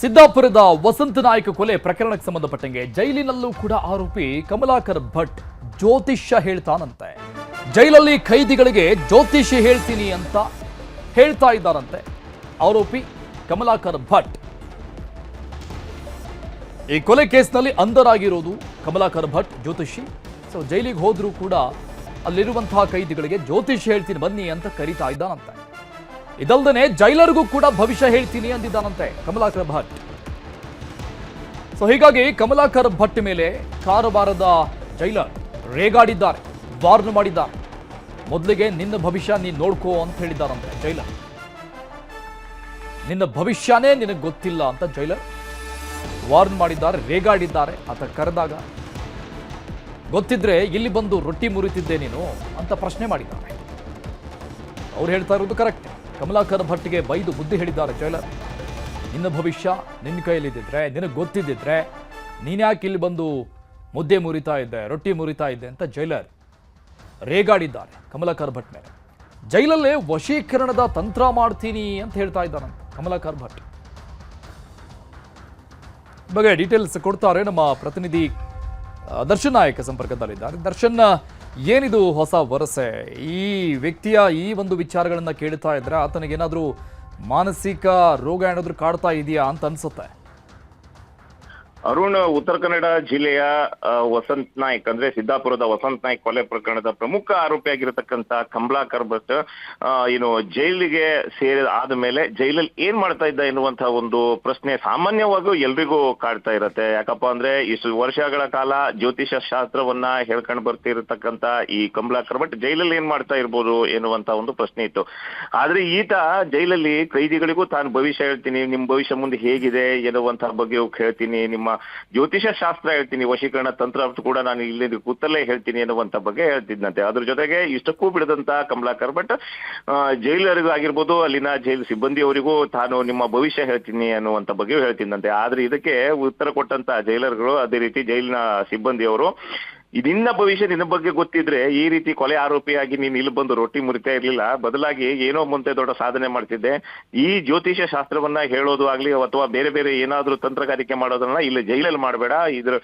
ಸಿದ್ದಾಪುರದ ವಸಂತ ನಾಯ್ಕ ಕೊಲೆ ಪ್ರಕರಣಕ್ಕೆ ಸಂಬಂಧಪಟ್ಟಂಗೆ ಜೈಲಿನಲ್ಲೂ ಕೂಡ ಆರೋಪಿ ಕಮಲಾಕರ್ ಭಟ್ ಜ್ಯೋತಿಷ್ಯ ಹೇಳ್ತಾನಂತೆ. ಜೈಲಲ್ಲಿ ಖೈದಿಗಳಿಗೆ ಜ್ಯೋತಿಷ್ಯ ಹೇಳ್ತೀನಿ ಅಂತ ಹೇಳ್ತಾ ಇದ್ದಾರಂತೆ ಆರೋಪಿ ಕಮಲಾಕರ್ ಭಟ್. ಈ ಕೊಲೆ ಕೇಸ್ನಲ್ಲಿ ಅಂಧರಾಗಿರೋದು ಕಮಲಾಕರ್ ಭಟ್ ಜ್ಯೋತಿಷಿ. ಸೊ ಜೈಲಿಗೆ ಹೋದ್ರೂ ಕೂಡ ಅಲ್ಲಿರುವಂತಹ ಖೈದಿಗಳಿಗೆ ಜ್ಯೋತಿಷ್ಯ ಹೇಳ್ತೀನಿ ಬನ್ನಿ ಅಂತ ಕರೀತಾ ಇದ್ದಾನಂತೆ. ಇದಲ್ದೇ ಜೈಲರ್ಗೂ ಕೂಡ ಭವಿಷ್ಯ ಹೇಳ್ತೀನಿ ಅಂದಿದ್ದಾನಂತೆ ಕಮಲಾಕರ್ ಭಟ್. ಸೊ ಹೀಗಾಗಿ ಕಮಲಾಕರ್ ಭಟ್ ಮೇಲೆ ಕಾರವಾರದ ಜೈಲರ್ ರೇಗಾಡಿದ್ದಾರೆ, ವಾರ್ನ್ ಮಾಡಿದ್ದಾರೆ. ಮೊದಲಿಗೆ ನಿನ್ನ ಭವಿಷ್ಯ ನೀನು ನೋಡ್ಕೋ ಅಂತ ಹೇಳಿದ್ದಾರಂತೆ ಜೈಲರ್. ನಿನ್ನ ಭವಿಷ್ಯನೇ ನಿನಗೆ ಗೊತ್ತಿಲ್ಲ ಅಂತ ಜೈಲರ್ ವಾರ್ನ್ ಮಾಡಿದ್ದಾರೆ, ರೇಗಾಡಿದ್ದಾರೆ. ಆತ ಕರೆದಾಗ ಗೊತ್ತಿದ್ರೆ ಇಲ್ಲಿ ಬಂದು ರೊಟ್ಟಿ ಮುರಿತಿದ್ದೆ ನೀನು ಅಂತ ಪ್ರಶ್ನೆ ಮಾಡಿದ್ದಾರೆ. ಅವ್ರು ಹೇಳ್ತಾ ಇರೋದು ಕರೆಕ್ಟ್. ಕಮಲಾಕರ್ ಭಟ್ಗೆ ಬೈದು ಬುದ್ಧಿ ಹೇಳಿದ್ದಾರೆ ಜೈಲರ್. ನಿನ್ನ ಭವಿಷ್ಯ ನಿನ್ನ ಕೈಯಲ್ಲಿದ್ದಿದ್ರೆ, ನಿನಗೆ ಗೊತ್ತಿದ್ದಿದ್ರೆ ನೀನ್ಯಾಕೆ ಇಲ್ಲಿ ಬಂದು ಮುದ್ದೆ ಮುರಿತಾ ಇದ್ದೆ, ರೊಟ್ಟಿ ಮುರಿತಾ ಇದ್ದೆ ಅಂತ ಜೈಲರ್ ರೇಗಾಡಿದ್ದಾರೆ ಕಮಲಾಕರ್ ಭಟ್ ಮೇಲೆ. ಜೈಲಲ್ಲೇ ವಶೀಕರಣದ ತಂತ್ರ ಮಾಡ್ತೀನಿ ಅಂತ ಹೇಳ್ತಾ ಇದ್ದಾನಂತೆ ಕಮಲಾಕರ್ ಭಟ್. ಬಗ್ಗೆ ಡೀಟೇಲ್ಸ್ ಕೊಡ್ತಾರೆ ನಮ್ಮ ಪ್ರತಿನಿಧಿ ದರ್ಶನ್ ನಾಯಕ ಸಂಪರ್ಕದಲ್ಲಿದ್ದಾರೆ. ದರ್ಶನ್, ಏನಿದು ಹೊಸ ವರಸೆ? ಈ ವ್ಯಕ್ತಿಯ ಈ ಒಂದು ವಿಚಾರಗಳನ್ನ ಕೇಳ್ತಾ ಇದ್ರೆ ಆತನಿಗೇನಾದ್ರೂ ಮಾನಸಿಕ ರೋಗ ಏನಾದ್ರೂ ಕಾಡ್ತಾ ಇದೆಯಾ ಅಂತ ಅನ್ಸುತ್ತೆ. ಅರುಣ್, ಉತ್ತರ ಕನ್ನಡ ಜಿಲ್ಲೆಯ ವಸಂತ್ ನಾಯ್ಕ್ ಅಂದ್ರೆ ಸಿದ್ದಾಪುರದ ವಸಂತ್ ನಾಯ್ಕ್ ಕೊಲೆ ಪ್ರಕರಣದ ಪ್ರಮುಖ ಆರೋಪಿಯಾಗಿರತಕ್ಕಂತ ಕಮಲಾಕರ್ ಭಟ್ ಜೈಲಿಗೆ ಆದ ಮೇಲೆ ಜೈಲಲ್ಲಿ ಏನ್ ಮಾಡ್ತಾ ಇದ್ದ ಎನ್ನುವಂತಹ ಒಂದು ಪ್ರಶ್ನೆ ಸಾಮಾನ್ಯವಾಗೂ ಎಲ್ರಿಗೂ ಕಾಡ್ತಾ ಇರತ್ತೆ. ಯಾಕಪ್ಪ ಅಂದ್ರೆ ಇಷ್ಟು ವರ್ಷಗಳ ಕಾಲ ಜ್ಯೋತಿಷ ಶಾಸ್ತ್ರವನ್ನ ಹೇಳ್ಕೊಂಡು ಬರ್ತಿರತಕ್ಕಂತ ಈ ಕಮಲಾಕರ್ ಭಟ್ ಜೈಲಲ್ಲಿ ಏನ್ ಮಾಡ್ತಾ ಇರ್ಬೋದು ಎನ್ನುವಂತ ಒಂದು ಪ್ರಶ್ನೆ ಇತ್ತು. ಆದ್ರೆ ಈತ ಜೈಲಲ್ಲಿ ಖೈದಿಗಳಿಗೂ ತಾನು ಭವಿಷ್ಯ ಹೇಳ್ತೀನಿ, ನಿಮ್ ಭವಿಷ್ಯ ಮುಂದೆ ಹೇಗಿದೆ ಎನ್ನುವಂತಹ ಬಗ್ಗೆ ಹೇಳ್ತೀನಿ, ನಿಮ್ಮ ಜ್ಯೋತಿಷ ಶಾಸ್ತ್ರ ಹೇಳ್ತೀನಿ, ವಶೀಕರಣ ತಂತ್ರ ಕೂಡ ನಾನು ಇಲ್ಲಿ ಕೂತಲ್ಲೇ ಹೇಳ್ತೀನಿ ಎನ್ನುವಂತ ಬಗ್ಗೆ ಹೇಳ್ತಿದ್ದಂತೆ. ಅದ್ರ ಜೊತೆಗೆ ಇಷ್ಟಕ್ಕೂ ಬಿಡದಂತ ಕಮಲಾಕರ್ ಭಟ್ ಜೈಲರಿಗೂ ಆಗಿರ್ಬೋದು, ಅಲ್ಲಿನ ಜೈಲು ಸಿಬ್ಬಂದಿಯವರಿಗೂ ತಾನು ನಿಮ್ಮ ಭವಿಷ್ಯ ಹೇಳ್ತೀನಿ ಅನ್ನುವಂತ ಬಗ್ಗೆ ಹೇಳ್ತಿದ್ದಂತೆ. ಆದ್ರೆ ಇದಕ್ಕೆ ಉತ್ತರ ಕೊಟ್ಟಂತ ಜೈಲರ್ಗಳು, ಅದೇ ರೀತಿ ಜೈಲಿನ ಸಿಬ್ಬಂದಿಯವರು, ನಿನ್ನ ಭವಿಷ್ಯ ನಿನ್ನ ಬಗ್ಗೆ ಗೊತ್ತಿದ್ರೆ ಈ ರೀತಿ ಕೊಲೆ ಆರೋಪಿಯಾಗಿ ನೀನು ಇಲ್ಲಿ ಬಂದು ರೊಟ್ಟಿ ಮುರಿತಾ ಇರ್ಲಿಲ್ಲ, ಬದಲಾಗಿ ಏನೋ ಮುಂದೆ ದೊಡ್ಡ ಸಾಧನೆ ಮಾಡ್ತಿದ್ದೆ. ಈ ಜ್ಯೋತಿಷ ಶಾಸ್ತ್ರವನ್ನ ಹೇಳೋದು ಆಗ್ಲಿ ಅಥವಾ ಬೇರೆ ಬೇರೆ ಏನಾದ್ರೂ ತಂತ್ರಗಾರಿಕೆ ಮಾಡೋದನ್ನ ಇಲ್ಲಿ ಜೈಲಲ್ಲಿ ಮಾಡಬೇಡ, ಇದ್ರ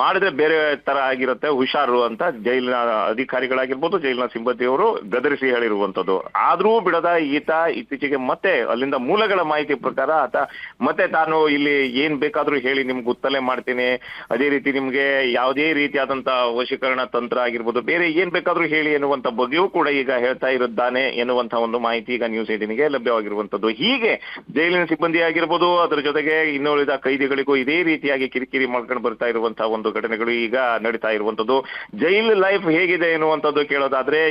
ಮಾಡಿದ್ರೆ ಬೇರೆ ತರ ಆಗಿರುತ್ತೆ, ಹುಷಾರು ಅಂತ ಜೈಲಿನ ಅಧಿಕಾರಿಗಳಾಗಿರ್ಬೋದು, ಜೈಲಿನ ಸಿಬ್ಬಂದಿಯವರು ಗದರಿಸಿ ಹೇಳಿರುವಂತದ್ದು. ಆದ್ರೂ ಬಿಡದ ಈತ ಇತ್ತೀಚೆಗೆ ಮತ್ತೆ ಅಲ್ಲಿಂದ ಮೂಲಗಳ ಮಾಹಿತಿ ಪ್ರಕಾರ ಆತ ಮತ್ತೆ ತಾನು ಇಲ್ಲಿ ಏನ್ ಬೇಕಾದ್ರೂ ಹೇಳಿ ನಿಮ್ಗೆ ಗುತ್ತಲೆ ಮಾಡ್ತೀನಿ, ಅದೇ ರೀತಿ ನಿಮ್ಗೆ ಯಾವುದೇ ರೀತಿಯಾದಂತ ವಶೀಕರಣ ತಂತ್ರ ಆಗಿರ್ಬೋದು, ಬೇರೆ ಏನ್ ಬೇಕಾದ್ರೂ ಹೇಳಿ ಎನ್ನುವಂತ ಬಗ್ಗೆಯೂ ಕೂಡ ಈಗ ಹೇಳ್ತಾ ಇರುತ್ತಾನೆ ಎನ್ನುವಂತಹ ಒಂದು ಮಾಹಿತಿ ಈಗ ನ್ಯೂಸ್ 18ಗೆ ಲಭ್ಯವಾಗಿರುವಂತದ್ದು. ಹೀಗೆ ಜೈಲಿನ ಸಿಬ್ಬಂದಿ ಆಗಿರ್ಬೋದು, ಅದರ ಜೊತೆಗೆ ಇನ್ನುಳಿದ ಖೈದಿಗಳಿಗೂ ಇದೇ ರೀತಿಯಾಗಿ ಕಿರಿಕಿರಿ ಮಾಡ್ಕೊಂಡು ಬರ್ತಾ ಇರುವಂತಹ ಒಂದು ಘಟನೆಗಳು ಈಗ ನಡೀತಾ ಇರುವಂತದ್ದು. ಜೈಲ್ ಲೈಫ್ ಹೇಗಿದೆ ಎನ್ನುವಂಥದ್ದು ಕೇಳೋದಾದ್ರೆ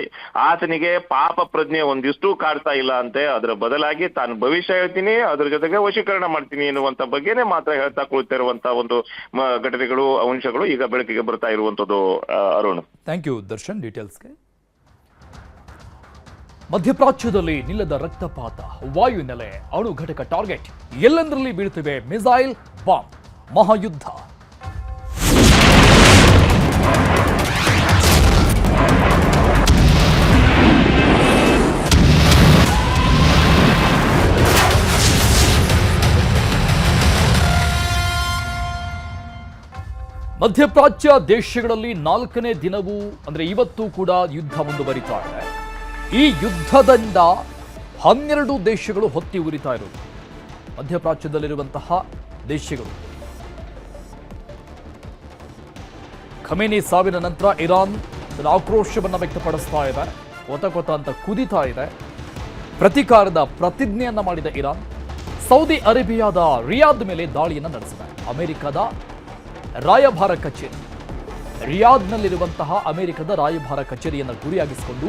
ಆತನಿಗೆ ಪಾಪ ಪ್ರಜ್ಞೆ ಒಂದಿಷ್ಟು ಕಾಡ್ತಾ ಇಲ್ಲ ಅಂತೆ. ಅದರ ಬದಲಾಗಿ ತಾನು ಭವಿಷ್ಯ ಹೇಳ್ತೀನಿ, ಅದ್ರ ಜೊತೆಗೆ ವಶೀಕರಣ ಮಾಡ್ತೀನಿ ಎನ್ನುವಂತ ಬಗ್ಗೆನೇ ಮಾತ್ರ ಹೇಳ್ತಾ ಕುಳಿತಿರುವಂತಹ ಒಂದು ಘಟನೆಗಳು, ಅಂಶಗಳು ಈಗ ಬೆಳಕಿಗೆ ಬರ್ತಾ ಇರುವಂತದ್ದು. ಅರುಣ್, ಥ್ಯಾಂಕ್ ಯು ದರ್ಶನ್ ಡೀಟೇಲ್ಸ್ಗೆ. ಮಧ್ಯಪ್ರಾಚ್ಯದಲ್ಲಿ ನಿಲ್ಲದ ರಕ್ತಪಾತ, ವಾಯುನೆಲೆ, ಅಣು ಘಟಕ ಟಾರ್ಗೆಟ್, ಎಲ್ಲೆಂದರಲ್ಲಿ ಬೀಳ್ತಿವೆ ಮಿಸೈಲ್ ಬಾಂಬ್, ಮಹಾಯುದ್ಧ. ಮಧ್ಯಪ್ರಾಚ್ಯ ದೇಶಗಳಲ್ಲಿ 4ನೇ ದಿನವೂ ಅಂದ್ರೆ ಇವತ್ತು ಕೂಡ ಯುದ್ಧ ಮುಂದುವರಿತಾ ಇದೆ. ಈ ಯುದ್ಧದಿಂದ 12 ದೇಶಗಳು ಹೊತ್ತಿ ಉರಿತಾ ಇರೋದು. ಮಧ್ಯಪ್ರಾಚ್ಯದಲ್ಲಿರುವಂತಹ ದೇಶಗಳು. ಖಮೇನಿ ಸಾವಿನ ನಂತರ ಇರಾನ್ ತನ್ನ ಆಕ್ರೋಶವನ್ನು ವ್ಯಕ್ತಪಡಿಸ್ತಾ ಇದೆ, ಕೊತ ಅಂತ ಕುದಿತಾ ಇದೆ. ಪ್ರತೀಕಾರದ ಪ್ರತಿಜ್ಞೆಯನ್ನ ಮಾಡಿದ ಇರಾನ್ ಸೌದಿ ಅರೇಬಿಯಾದ ರಿಯಾದ್ ಮೇಲೆ ದಾಳಿಯನ್ನು ನಡೆಸಿದೆ. ಅಮೆರಿಕದ ರಾಯಭಾರ ಕಚೇರಿ, ರಿಯಾದ್ನಲ್ಲಿರುವಂತಹ ಅಮೆರಿಕದ ರಾಯಭಾರ ಕಚೇರಿಯನ್ನು ಗುರಿಯಾಗಿಸಿಕೊಂಡು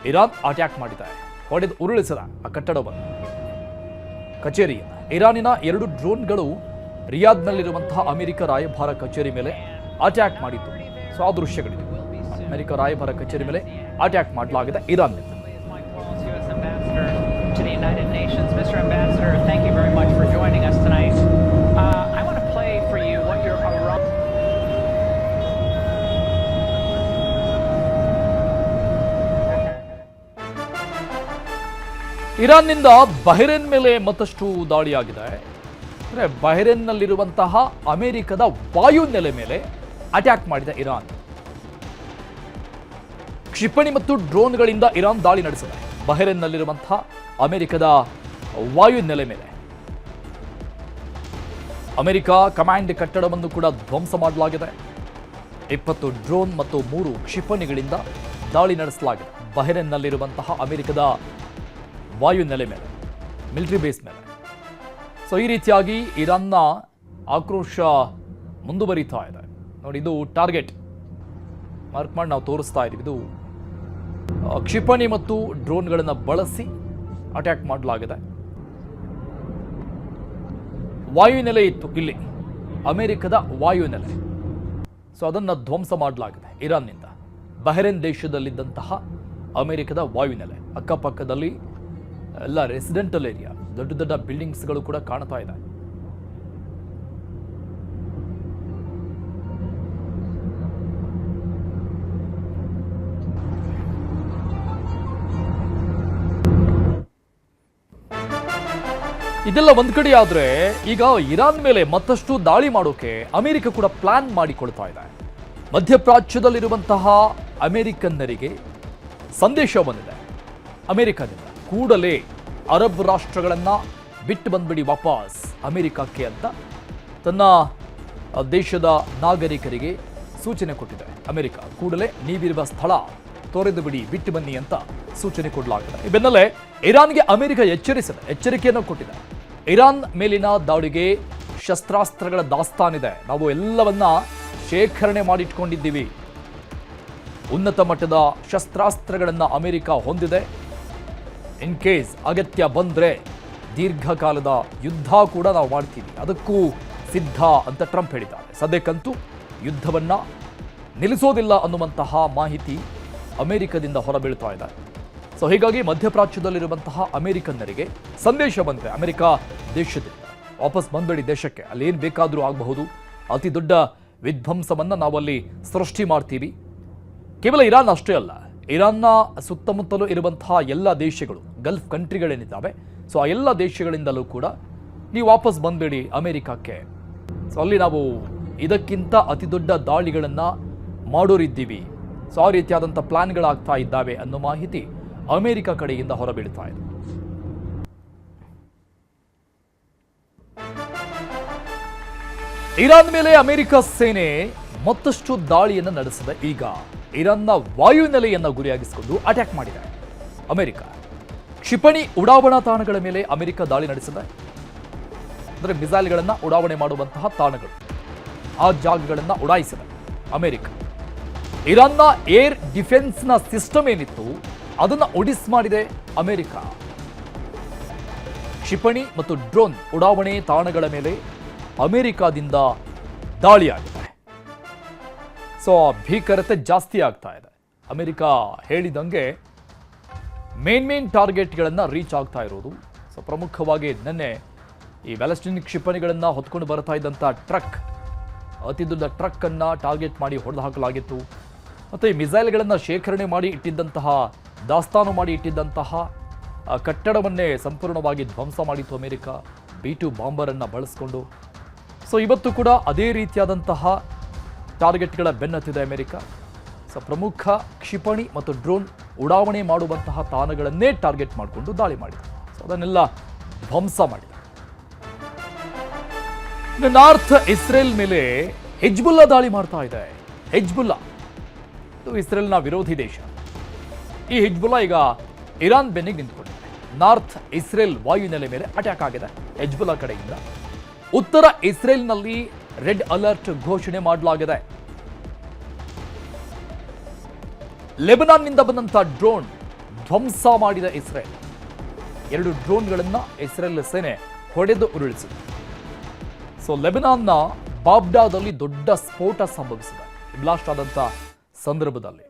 ಇರಾನ್ ಅಟ್ಯಾಕ್ ಮಾಡಿದ್ದಾರೆ. ಹೊಡೆದು ಉರುಳಿಸಿದ ಆ ಕಟ್ಟಡವನ್ನು, ಕಚೇರಿಯನ್ನು. ಇರಾನಿನ 2 ಡ್ರೋನ್ಗಳು ರಿಯಾದ್ನಲ್ಲಿರುವಂತಹ ಅಮೆರಿಕ ರಾಯಭಾರ ಕಚೇರಿ ಮೇಲೆ ಅಟ್ಯಾಕ್ ಮಾಡಿತ್ತು. ಸೊ ಆ ದೃಶ್ಯಗಳಿವೆ. ಅಮೆರಿಕ ರಾಯಭಾರ ಕಚೇರಿ ಮೇಲೆ ಅಟ್ಯಾಕ್ ಮಾಡಲಾಗಿದೆ ಇರಾನ್ನಿಂದ. ಇರಾನ್ನಿಂದ ಬಹರೇನ್ ಮೇಲೆ ಮತ್ತಷ್ಟು ದಾಳಿಯಾಗಿದೆ. ಅಂದರೆ ಬಹರೇನ್ನಲ್ಲಿರುವಂತಹ ಅಮೆರಿಕದ ವಾಯು ನೆಲೆ ಮೇಲೆ ಅಟ್ಯಾಕ್ ಮಾಡಿದ ಇರಾನ್. ಕ್ಷಿಪಣಿ ಮತ್ತು ಡ್ರೋನ್ಗಳಿಂದ ಇರಾನ್ ದಾಳಿ ನಡೆಸಿದೆ ಬಹರೇನ್ನಲ್ಲಿರುವಂತಹ ಅಮೆರಿಕದ ವಾಯು ನೆಲೆ ಮೇಲೆ. ಅಮೆರಿಕ ಕಮಾಂಡ್ ಕಟ್ಟಡವನ್ನು ಕೂಡ ಧ್ವಂಸ ಮಾಡಲಾಗಿದೆ. 20 ಡ್ರೋನ್ ಮತ್ತು 3 ಕ್ಷಿಪಣಿಗಳಿಂದ ದಾಳಿ ನಡೆಸಲಾಗಿದೆ ಬಹರೇನ್ನಲ್ಲಿರುವಂತಹ ಅಮೆರಿಕದ ವಾಯು ನೆಲೆ ಮೇಲೆ, ಮಿಲಿಟರಿ ಬೇಸ್ ಮೇಲೆ. ಸೊ ಈ ರೀತಿಯಾಗಿ ಇರಾನ್ನ ಆಕ್ರೋಶ ಮುಂದುವರಿತಾ ಇದೆ. ನೋಡಿ, ಇದು ಟಾರ್ಗೆಟ್ ಮಾರ್ಕ್ ಮಾಡಿ ನಾವು ತೋರಿಸ್ತಾ ಇದ್ದೀವಿ. ಇದು ಕ್ಷಿಪಣಿ ಮತ್ತು ಡ್ರೋನ್ಗಳನ್ನು ಬಳಸಿ ಅಟ್ಯಾಕ್ ಮಾಡಲಾಗಿದೆ. ವಾಯುನೆಲೆ ಇತ್ತು ಇಲ್ಲಿ, ಅಮೆರಿಕದ ವಾಯುನೆಲೆ. ಸೊ ಅದನ್ನು ಧ್ವಂಸ ಮಾಡಲಾಗಿದೆ ಇರಾನ್ನಿಂದ. ಬಹರೇನ್ ದೇಶದಲ್ಲಿದ್ದಂತಹ ಅಮೆರಿಕದ ವಾಯುನೆಲೆ ಅಕ್ಕಪಕ್ಕದಲ್ಲಿ ಎಲ್ಲ ರೆಸಿಡೆಂಟಲ್ ಏರಿಯಾ, ದೊಡ್ಡ ದೊಡ್ಡ ಬಿಲ್ಡಿಂಗ್ಸ್ಗಳು ಕೂಡ ಕಾಣ್ತಾ ಇದೆ. ಇದೆಲ್ಲ ಒಂದ್ ಕಡೆ ಆದ್ರೆ, ಈಗ ಇರಾನ್ ಮೇಲೆ ಮತ್ತಷ್ಟು ದಾಳಿ ಮಾಡೋಕೆ ಅಮೆರಿಕ ಕೂಡ ಪ್ಲಾನ್ ಮಾಡಿಕೊಳ್ತಾ ಇದೆ. ಮಧ್ಯಪ್ರಾಚ್ಯದಲ್ಲಿರುವಂತಹ ಅಮೆರಿಕನ್ನರಿಗೆ ಸಂದೇಶ ಬಂದಿದೆ ಅಮೆರಿಕದಿಂದ, ಕೂಡಲೇ ಅರಬ್ ರಾಷ್ಟ್ರಗಳನ್ನ ಬಿಟ್ಟು ಬಂದ್ಬಿಡಿ ವಾಪಸ್ ಅಮೆರಿಕಕ್ಕೆ ಅಂತ ತನ್ನ ದೇಶದ ನಾಗರಿಕರಿಗೆ ಸೂಚನೆ ಕೊಟ್ಟಿದೆ ಅಮೆರಿಕ. ಕೂಡಲೇ ನೀವಿರುವ ಸ್ಥಳ ತೊರೆದು ಬಿಡಿ, ಬಿಟ್ಟು ಬನ್ನಿ ಅಂತ ಸೂಚನೆ ಕೊಡಲಾಗಿದೆ. ಈ ಬೆನ್ನಲ್ಲೇ ಇರಾನ್ಗೆ ಅಮೆರಿಕ ಎಚ್ಚರಿಕೆಯನ್ನು ಕೊಟ್ಟಿದೆ. ಇರಾನ್ ಮೇಲಿನ ದಾಳಿಗೆ ಶಸ್ತ್ರಾಸ್ತ್ರಗಳ ದಾಸ್ತಾನಿದೆ, ನಾವು ಎಲ್ಲವನ್ನ ಶೇಖರಣೆ ಮಾಡಿಟ್ಕೊಂಡಿದ್ದೀವಿ. ಉನ್ನತ ಮಟ್ಟದ ಶಸ್ತ್ರಾಸ್ತ್ರಗಳನ್ನು ಅಮೆರಿಕ ಹೊಂದಿದೆ. ಇನ್ ಕೇಸ್ ಅಗತ್ಯ ಬಂದ್ರೆ ದೀರ್ಘಕಾಲದ ಯುದ್ಧ ಕೂಡ ನಾವು ಮಾಡ್ತೀವಿ, ಅದಕ್ಕೂ ಸಿದ್ಧ ಅಂತ ಟ್ರಂಪ್ ಹೇಳಿದ್ದಾರೆ. ಸದ್ಯಕ್ಕಂತೂ ಯುದ್ಧವನ್ನ ನಿಲ್ಲಿಸೋದಿಲ್ಲ ಅನ್ನುವಂತಹ ಮಾಹಿತಿ ಅಮೆರಿಕದಿಂದ ಹೊರಬೀಳ್ತಾ ಇದೆ. ಸೊ ಹೀಗಾಗಿ ಮಧ್ಯಪ್ರಾಚ್ಯದಲ್ಲಿರುವಂತಹ ಅಮೆರಿಕನ್ನರಿಗೆ ಸಂದೇಶ ಬಂದಿದೆ ಅಮೆರಿಕ ದೇಶದಿಂದ, ವಾಪಸ್ ಬಂದ್ಬೇಡಿ ದೇಶಕ್ಕೆ, ಅಲ್ಲಿ ಏನು ಬೇಕಾದರೂ ಆಗಬಹುದು, ಅತಿ ದೊಡ್ಡ ವಿಧ್ವಂಸವನ್ನ ನಾವಲ್ಲಿ ಸೃಷ್ಟಿ ಮಾಡ್ತೀವಿ. ಕೇವಲ ಇರಾನ್ ಅಷ್ಟೇ ಅಲ್ಲ, ಇರಾನ್ನ ಸುತ್ತಮುತ್ತಲೂ ಇರುವಂತಹ ಎಲ್ಲ ದೇಶಗಳು, ಗಲ್ಫ್ ಕಂಟ್ರಿಗಳೇನಿದ್ದಾವೆ, ಸೊ ಆ ಎಲ್ಲ ದೇಶಗಳಿಂದಲೂ ಕೂಡ ನೀವು ವಾಪಸ್ ಬಂದ್ಬೇಡಿ ಅಮೆರಿಕಕ್ಕೆ, ಸೊ ಅಲ್ಲಿ ನಾವು ಇದಕ್ಕಿಂತ ಅತಿ ದೊಡ್ಡ ದಾಳಿಗಳನ್ನು ಮಾಡೋರಿದ್ದೀವಿ, ಸೊ ಆ ರೀತಿಯಾದಂಥ ಪ್ಲಾನ್ಗಳಾಗ್ತಾ ಇದ್ದಾವೆ ಅನ್ನೋ ಮಾಹಿತಿ ಅಮೆರಿಕ ಕಡೆಯಿಂದ ಹೊರಬೀಳ್ತಾ ಇದೆ. ಇರಾನ್ ಮೇಲೆ ಅಮೆರಿಕ ಸೇನೆ ಮತ್ತಷ್ಟು ದಾಳಿಯನ್ನು ನಡೆಸಿದೆ. ಈಗ ಇರಾನ್ನ ವಾಯುನೆಲೆಯನ್ನು ಗುರಿಯಾಗಿಸಿಕೊಂಡು ಅಟ್ಯಾಕ್ ಮಾಡಿದೆ ಅಮೆರಿಕ. ಕ್ಷಿಪಣಿ ಉಡಾವಣಾ ತಾಣಗಳ ಮೇಲೆ ಅಮೆರಿಕ ದಾಳಿ ನಡೆಸಿದೆ. ಅಂದರೆ ಮಿಸೈಲ್ಗಳನ್ನು ಉಡಾವಣೆ ಮಾಡುವಂತಹ ತಾಣಗಳು, ಆ ಜಾಗಗಳನ್ನು ಉಡಾಯಿಸಿದೆ ಅಮೆರಿಕ. ಇರಾನ್ನ ಏರ್ ಡಿಫೆನ್ಸ್ನ ಸಿಸ್ಟಮ್ ಏನಿತ್ತು ಅದನ್ನು ಒಡಿಸ್ ಮಾಡಿದೆ ಅಮೆರಿಕ. ಕ್ಷಿಪಣಿ ಮತ್ತು ಡ್ರೋನ್ ಉಡಾವಣೆ ತಾಣಗಳ ಮೇಲೆ ಅಮೆರಿಕದಿಂದ ದಾಳಿಯಾಗಿದೆ. ಸೊ ಭೀಕರತೆ ಜಾಸ್ತಿ ಆಗ್ತಾ ಇದೆ. ಅಮೆರಿಕ ಹೇಳಿದಂಗೆ ಮೇನ್ ಟಾರ್ಗೆಟ್ಗಳನ್ನು ರೀಚ್ ಆಗ್ತಾ ಇರೋದು. ಸೊ ಪ್ರಮುಖವಾಗಿ ನಿನ್ನೆ ಈ ಬ್ಯಾಲಿಸ್ಟಿಕ್ ಕ್ಷಿಪಣಿಗಳನ್ನು ಹೊತ್ಕೊಂಡು ಬರ್ತಾ ಇದ್ದಂಥ ಟ್ರಕ್, ಅತಿ ದೊಡ್ಡ ಟ್ರಕ್ ಅನ್ನು ಟಾರ್ಗೆಟ್ ಮಾಡಿ ಹೊಡೆದು ಹಾಕಲಾಗಿತ್ತು. ಮತ್ತು ಈ ಮಿಸೈಲ್ಗಳನ್ನು ಶೇಖರಣೆ ಮಾಡಿ ಇಟ್ಟಿದ್ದಂತಹ, ದಾಸ್ತಾನು ಮಾಡಿ ಇಟ್ಟಿದ್ದಂತಹ ಕಟ್ಟಡವನ್ನೇ ಸಂಪೂರ್ಣವಾಗಿ ಧ್ವಂಸ ಮಾಡಿತ್ತು ಅಮೆರಿಕ B-2 ಬಾಂಬರನ್ನು ಬಳಸಿಕೊಂಡು. ಸೊ ಇವತ್ತು ಕೂಡ ಅದೇ ರೀತಿಯಾದಂತಹ ಟಾರ್ಗೆಟ್ಗಳ ಬೆನ್ನತ್ತಿದೆ ಅಮೆರಿಕ. ಸೊ ಪ್ರಮುಖ ಕ್ಷಿಪಣಿ ಮತ್ತು ಡ್ರೋನ್ ಉಡಾವಣೆ ಮಾಡುವಂತಹ ತಾಣಗಳನ್ನೇ ಟಾರ್ಗೆಟ್ ಮಾಡಿಕೊಂಡು ದಾಳಿ ಮಾಡಿದೆ. ಸೊ ಅದನ್ನೆಲ್ಲ ಧ್ವಂಸ ಮಾಡಿದೆ. ನಾರ್ತ್ ಇಸ್ರೇಲ್ ಮೇಲೆ ಹಿಜ್ಬುಲ್ಲಾ ದಾಳಿ ಮಾಡ್ತಾ ಇದೆ. ಹಿಜ್ಬುಲ್ಲಾ ಇದು ಇಸ್ರೇಲ್ನ ವಿರೋಧಿ ದೇಶ. ಈ ಹಿಜ್ಬುಲ್ಲಾ ಈಗ ಇರಾನ್ ಬೆನ್ನಿಗೆ ನಿಂತುಕೊಂಡಿದೆ. ನಾರ್ತ್ ಇಸ್ರೇಲ್ ವಾಯುನೆಲೆ ಮೇಲೆ ಅಟ್ಯಾಕ್ ಆಗಿದೆ ಹಿಜ್ಬುಲ್ಲಾ ಕಡೆಯಿಂದ. ಉತ್ತರ ಇಸ್ರೇಲ್ನಲ್ಲಿ ರೆಡ್ ಅಲರ್ಟ್ ಘೋಷಣೆ ಮಾಡಲಾಗಿದೆ. ಲೆಬನಾನ್ನಿಂದ ಬಂದಂಥ ಡ್ರೋನ್ ಧ್ವಂಸ ಮಾಡಿದ ಇಸ್ರೇಲ್. 2 ಡ್ರೋನ್ಗಳನ್ನು ಇಸ್ರೇಲ್ ಸೇನೆ ಹೊಡೆದು ಉರುಳಿಸಿದೆ. ಸೊ ಲೆಬನಾನ್ನ ಬಾಬ್ಡಾದಲ್ಲಿ ದೊಡ್ಡ ಸ್ಫೋಟ ಸಂಭವಿಸಿದೆ. ಬ್ಲಾಸ್ಟ್ ಆದಂಥ ಸಂದರ್ಭದಲ್ಲಿ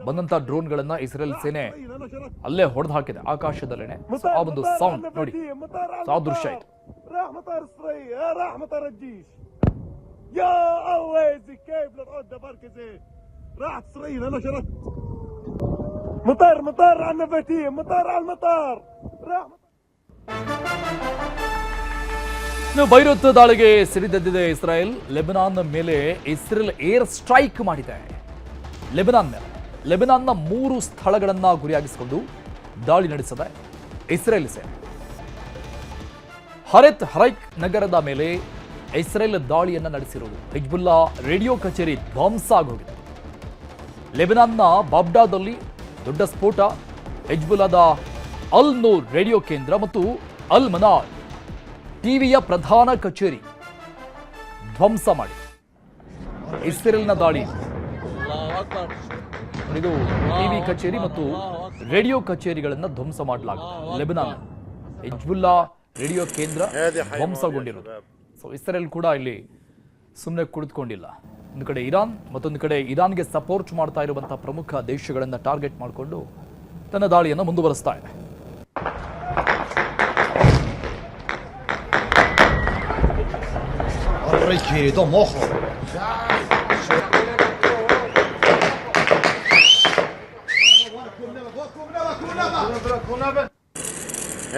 ಬಂದಂಥ ಡ್ರೋನ್ಗಳನ್ನ ಇಸ್ರೇಲ್ ಸೇನೆ ಅಲ್ಲೇ ಹೊಡೆದು ಹಾಕಿದೆ ಆಕಾಶದಲ್ಲೇನೆ. ಆ ಒಂದು ಸೌಂಡ್ ನೋಡಿ, ಆ ದೃಶ್ಯ ಇದು. ಇನ್ನು ಬೈರುತ್ ದಾಳಿಗೆ ಸಿಡಿದೆದ್ದಿದೆ ಇಸ್ರಾಯೇಲ್. ಲೆಬನಾನ್ ಮೇಲೆ ಇಸ್ರೇಲ್ ಏರ್ ಸ್ಟ್ರೈಕ್ ಮಾಡಿದೆ. ಲೆಬನಾನ್ನ 3 ಸ್ಥಳಗಳನ್ನ ಗುರಿಯಾಗಿಸಿಕೊಂಡು ದಾಳಿ ನಡೆಸಿದೆ ಇಸ್ರೇಲ್ ಸೇನೆ. ಹರೈಕ್ ನಗರದ ಮೇಲೆ ಇಸ್ರೇಲ್ ದಾಳಿಯನ್ನ ನಡೆಸಿರುವುದು. ಹಿಜ್ಬುಲ್ಲಾ ರೇಡಿಯೋ ಕಚೇರಿ ಧ್ವಂಸ ಆಗೋಗಿದೆ. ಲೆಬನಾನ್ನ ಬಾಬ್ಡಾದಲ್ಲಿ ದೊಡ್ಡ ಸ್ಫೋಟ. ಹಿಜ್ಬುಲ್ಲಾದ ಅಲ್ ನೂರ್ ರೇಡಿಯೋ ಕೇಂದ್ರ ಮತ್ತು ಅಲ್ ಮನಾರ್ ಟಿವಿಯ ಪ್ರಧಾನ ಕಚೇರಿ ಧ್ವಂಸ ಮಾಡಿ ಇಸ್ರೇಲ್ನ ದಾಳಿ. ಇದು ಟಿವಿ ಕಚೇರಿ ಮತ್ತು ರೇಡಿಯೋ ಕಚೇರಿಗಳನ್ನು ಧ್ವಂಸ ಮಾಡಲಾಗಿದೆ. ಲೆಬನಾನ್ ಹಿಜ್ಬುಲ್ಲಾ ರೇಡಿಯೋ ಕೇಂದ್ರ ಧ್ವಂಸಗೊಂಡಿರುವುದು. ಸೊ ಇಸ್ರೇಲ್ ಕೂಡ ಇಲ್ಲಿ ಸುಮ್ಮನೆ ಕುಳಿತುಕೊಂಡಿಲ್ಲ. ಒಂದು ಕಡೆ ಇರಾನ್, ಮತ್ತೊಂದು ಕಡೆ ಇರಾನ್ಗೆ ಸಪೋರ್ಟ್ ಮಾಡ್ತಾ ಇರುವಂತಹ ಪ್ರಮುಖ ದೇಶಗಳನ್ನು ಟಾರ್ಗೆಟ್ ಮಾಡಿಕೊಂಡು ತನ್ನ ದಾಳಿಯನ್ನು ಮುಂದುವರಿಸ್ತಾ ಇದೆ.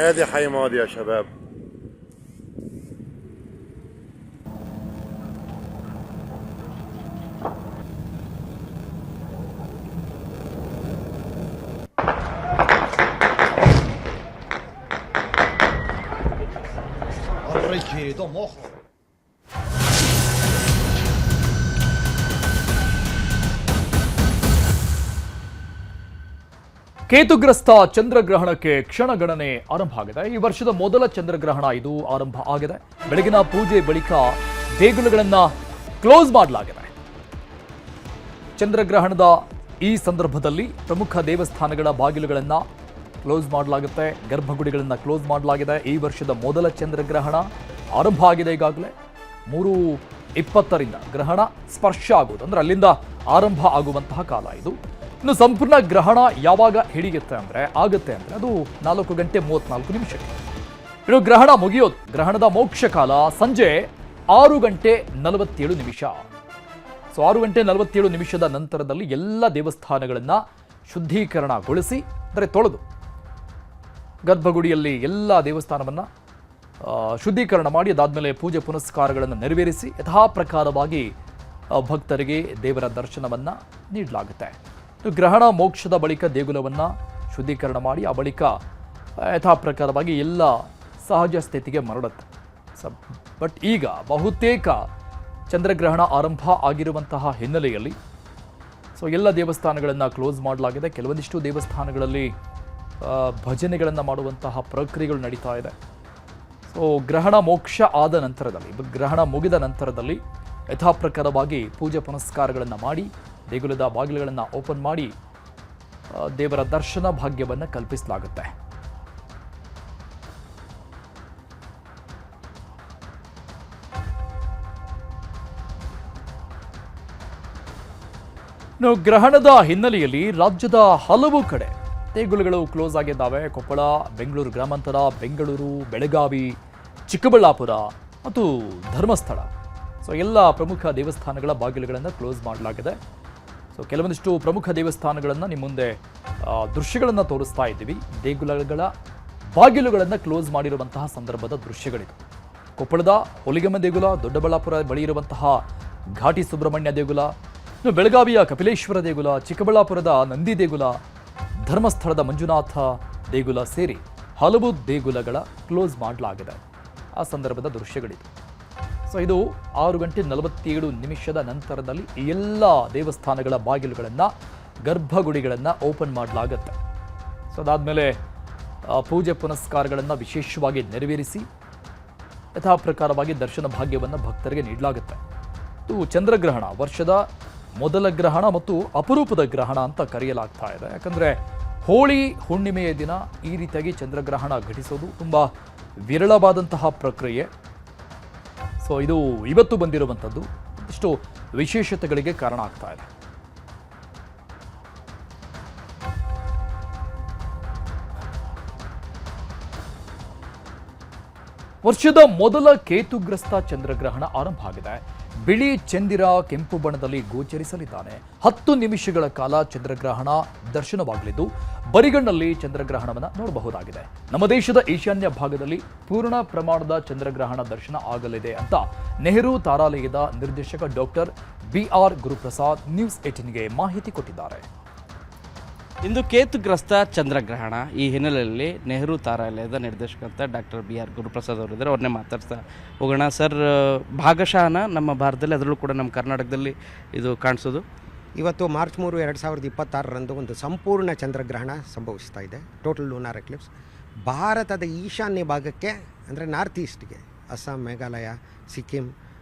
هذه حي ماضي يا شباب. ಕೇತುಗ್ರಸ್ತ ಚಂದ್ರಗ್ರಹಣಕ್ಕೆ ಕ್ಷಣಗಣನೆ ಆರಂಭ ಆಗಿದೆ. ಈ ವರ್ಷದ ಮೊದಲ ಚಂದ್ರಗ್ರಹಣ ಇದು ಆರಂಭ ಆಗಿದೆ. ಬೆಳಗಿನ ಪೂಜೆ ಬಳಿಕ ದೇಗುಲಗಳನ್ನ ಕ್ಲೋಸ್ ಮಾಡಲಾಗಿದೆ. ಚಂದ್ರಗ್ರಹಣದ ಈ ಸಂದರ್ಭದಲ್ಲಿ ಪ್ರಮುಖ ದೇವಸ್ಥಾನಗಳ ಬಾಗಿಲುಗಳನ್ನು ಕ್ಲೋಸ್ ಮಾಡಲಾಗುತ್ತೆ. ಗರ್ಭಗುಡಿಗಳನ್ನು ಕ್ಲೋಸ್ ಮಾಡಲಾಗಿದೆ. ಈ ವರ್ಷದ ಮೊದಲ ಚಂದ್ರಗ್ರಹಣ ಆರಂಭ ಆಗಿದೆ. ಈಗಾಗಲೇ 3:20 ಗ್ರಹಣ ಸ್ಪರ್ಶ ಆಗುವುದು, ಅಂದ್ರೆ ಅಲ್ಲಿಂದ ಆರಂಭ ಆಗುವಂತಹ ಕಾಲ ಇದು. ಇನ್ನು ಸಂಪೂರ್ಣ ಗ್ರಹಣ ಯಾವಾಗ ಹಿಡಿಯುತ್ತೆ ಆಗುತ್ತೆ ಅಂದ್ರೆ ಅದು 4:34. ಇನ್ನು ಗ್ರಹಣ ಮುಗಿಯೋದು, ಗ್ರಹಣದ ಮೋಕ್ಷ ಕಾಲ ಸಂಜೆ 6:47. ಸೊ 6:47 ನಂತರದಲ್ಲಿ ಎಲ್ಲ ದೇವಸ್ಥಾನಗಳನ್ನ ಶುದ್ಧೀಕರಣಗೊಳಿಸಿ, ಅಂದರೆ ತೊಳೆದು, ಗರ್ಭಗುಡಿಯಲ್ಲಿ ಎಲ್ಲ ದೇವಸ್ಥಾನವನ್ನ ಶುದ್ಧೀಕರಣ ಮಾಡಿ ಅದಾದ್ಮೇಲೆ ಪೂಜೆ ಪುನಸ್ಕಾರಗಳನ್ನು ನೆರವೇರಿಸಿ ಯಥಾ ಪ್ರಕಾರವಾಗಿ ಭಕ್ತರಿಗೆ ದೇವರ ದರ್ಶನವನ್ನ ನೀಡಲಾಗುತ್ತೆ. ಗ್ರಹಣ ಮೋಕ್ಷದ ಬಳಿಕ ದೇಗುಲವನ್ನು ಶುದ್ಧೀಕರಣ ಮಾಡಿ ಆ ಬಳಿಕ ಯಥಾ ಪ್ರಕಾರವಾಗಿ ಎಲ್ಲ ಸಹಜ ಸ್ಥಿತಿಗೆ ಮರಳುತ್ತೆ. ಬಟ್ ಈಗ ಬಹುತೇಕ ಚಂದ್ರಗ್ರಹಣ ಆರಂಭ ಆಗಿರುವಂತಹ ಹಿನ್ನೆಲೆಯಲ್ಲಿ ಎಲ್ಲ ದೇವಸ್ಥಾನಗಳನ್ನು ಕ್ಲೋಸ್ ಮಾಡಲಾಗಿದೆ. ಕೆಲವೊಂದಿಷ್ಟು ದೇವಸ್ಥಾನಗಳಲ್ಲಿ ಭಜನೆಗಳನ್ನು ಮಾಡುವಂತಹ ಪ್ರಕ್ರಿಯೆಗಳು ನಡೀತಾ ಇದೆ. ಗ್ರಹಣ ಮೋಕ್ಷ ಆದ ನಂತರದಲ್ಲಿ, ಗ್ರಹಣ ಮುಗಿದ ನಂತರದಲ್ಲಿ ಯಥಾ ಪ್ರಕಾರವಾಗಿ ಪೂಜೆ ಪುನಸ್ಕಾರಗಳನ್ನು ಮಾಡಿ ದೇಗುಲದ ಬಾಗಿಲುಗಳನ್ನು ಓಪನ್ ಮಾಡಿ ದೇವರ ದರ್ಶನ ಭಾಗ್ಯವನ್ನು ಕಲ್ಪಿಸಲಾಗುತ್ತೆ. ಗ್ರಹಣದ ಹಿನ್ನೆಲೆಯಲ್ಲಿ ರಾಜ್ಯದ ಹಲವು ಕಡೆ ದೇಗುಲಗಳು ಕ್ಲೋಸ್ ಆಗಿದ್ದಾವೆ. ಕೊಪ್ಪಳ, ಬೆಂಗಳೂರು ಗ್ರಾಮಾಂತರ, ಬೆಂಗಳೂರು, ಬೆಳಗಾವಿ, ಚಿಕ್ಕಬಳ್ಳಾಪುರ ಮತ್ತು ಧರ್ಮಸ್ಥಳ, ಎಲ್ಲ ಪ್ರಮುಖ ದೇವಸ್ಥಾನಗಳ ಬಾಗಿಲುಗಳನ್ನು ಕ್ಲೋಸ್ ಮಾಡಲಾಗಿದೆ. ಕೆಲವೊಂದಿಷ್ಟು ಪ್ರಮುಖ ದೇವಸ್ಥಾನಗಳನ್ನು ನಿಮ್ಮ ಮುಂದೆ ದೃಶ್ಯಗಳನ್ನು ತೋರಿಸ್ತಾ ಇದ್ದೀವಿ. ದೇಗುಲಗಳ ಬಾಗಿಲುಗಳನ್ನು ಕ್ಲೋಸ್ ಮಾಡಿರುವಂತಹ ಸಂದರ್ಭದ ದೃಶ್ಯಗಳಿದು. ಕೊಪ್ಪಳದ ಹುಲಿಗೆಮ್ಮ ದೇಗುಲ, ದೊಡ್ಡಬಳ್ಳಾಪುರ ಬಳಿ ಇರುವಂತಹ ಘಾಟಿ ಸುಬ್ರಹ್ಮಣ್ಯ ದೇಗುಲ, ಇನ್ನು ಬೆಳಗಾವಿಯ ಕಪಿಲೇಶ್ವರ ದೇಗುಲ, ಚಿಕ್ಕಬಳ್ಳಾಪುರದ ನಂದಿ ದೇಗುಲ, ಧರ್ಮಸ್ಥಳದ ಮಂಜುನಾಥ ದೇಗುಲ ಸೇರಿ ಹಲವು ದೇಗುಲಗಳ ಕ್ಲೋಸ್ ಮಾಡಲಾಗಿದೆ. ಆ ಸಂದರ್ಭದ ದೃಶ್ಯಗಳಿದು. ಇದು 6:47 ನಂತರದಲ್ಲಿ ಎಲ್ಲ ದೇವಸ್ಥಾನಗಳ ಬಾಗಿಲುಗಳನ್ನು, ಗರ್ಭಗುಡಿಗಳನ್ನು ಓಪನ್ ಮಾಡಲಾಗುತ್ತೆ. ಅದಾದಮೇಲೆ ಪೂಜೆ ಪುನಸ್ಕಾರಗಳನ್ನು ವಿಶೇಷವಾಗಿ ನೆರವೇರಿಸಿ ಯಥಾ ಪ್ರಕಾರವಾಗಿ ದರ್ಶನ ಭಾಗ್ಯವನ್ನು ಭಕ್ತರಿಗೆ ನೀಡಲಾಗುತ್ತೆ. ಇದು ಚಂದ್ರಗ್ರಹಣ, ವರ್ಷದ ಮೊದಲ ಗ್ರಹಣ ಮತ್ತು ಅಪರೂಪದ ಗ್ರಹಣ ಅಂತ ಕರೆಯಲಾಗ್ತಾ ಇದೆ. ಯಾಕಂದರೆ ಹೋಳಿ ಹುಣ್ಣಿಮೆಯ ದಿನ ಈ ರೀತಿಯಾಗಿ ಚಂದ್ರಗ್ರಹಣ ಘಟಿಸೋದು ತುಂಬ ವಿರಳವಾದಂತಹ ಪ್ರಕ್ರಿಯೆ. ಇದು ಇವತ್ತು ಬಂದಿರುವಂಥದ್ದು ಇಷ್ಟು ವಿಶೇಷತೆಗಳಿಗೆ ಕಾರಣ ಆಗ್ತಾ ಇದೆ. ವರ್ಷದ ಮೊದಲ ಕೇತುಗ್ರಸ್ತ ಚಂದ್ರಗ್ರಹಣ ಆರಂಭ ಆಗಿದೆ. ಬಿಳಿ ಚಂದಿರ ಕೆಂಪು ಬಣ್ಣದಲ್ಲಿ ಗೋಚರಿಸಲಿದ್ದಾನೆ. 10 ನಿಮಿಷಗಳ ಕಾಲ ಚಂದ್ರಗ್ರಹಣ ದರ್ಶನವಾಗಲಿದ್ದು ಬರಿಗಣ್ಣಲ್ಲಿ ಚಂದ್ರಗ್ರಹಣವನ್ನು ನೋಡಬಹುದಾಗಿದೆ. ನಮ್ಮ ದೇಶದ ಈಶಾನ್ಯ ಭಾಗದಲ್ಲಿ ಪೂರ್ಣ ಪ್ರಮಾಣದ ಚಂದ್ರಗ್ರಹಣ ದರ್ಶನ ಆಗಲಿದೆ ಅಂತ ನೆಹರು ತಾರಾಲಯದ ನಿರ್ದೇಶಕ ಡಾಕ್ಟರ್ BR ಗುರುಪ್ರಸಾದ್ ನ್ಯೂಸ್ 18ಗೆ ಮಾಹಿತಿ ಕೊಟ್ಟಿದ್ದಾರೆ. ಇಂದು ಕೇತುಗ್ರಸ್ತ ಚಂದ್ರಗ್ರಹಣ. ಈ ಹಿನ್ನೆಲೆಯಲ್ಲಿ ನೆಹರು ತಾರಾಲಯದ ನಿರ್ದೇಶಕಂತ ಡಾಕ್ಟರ್ BR ಗುರುಪ್ರಸಾದ್ ಅವರಿದ್ದಾರೆ. ಅವ್ರನ್ನೇ ಮಾತಾಡ್ತಾ ಹೋಗೋಣ. ಸರ್, ಭಾಗಶಃನ ನಮ್ಮ ಭಾರತದಲ್ಲಿ, ಅದರಲ್ಲೂ ಕೂಡ ನಮ್ಮ ಕರ್ನಾಟಕದಲ್ಲಿ ಇದು ಕಾಣಿಸೋದು ಇವತ್ತು ಮಾರ್ಚ್ 3, 2026 ಒಂದು ಸಂಪೂರ್ಣ ಚಂದ್ರಗ್ರಹಣ ಸಂಭವಿಸ್ತಾ ಇದೆ. ಟೋಟಲ್ ಲೂನಾರ್ ಎಕ್ಲಿಪ್ಸ್ ಭಾರತದ ಈಶಾನ್ಯ ಭಾಗಕ್ಕೆ ಅಂದರೆ ನಾರ್ತ್ ಈಸ್ಟ್ಗೆ, ಅಸ್ಸಾಂ, ಮೇಘಾಲಯ, ಸಿಕ್ಕಿಂ,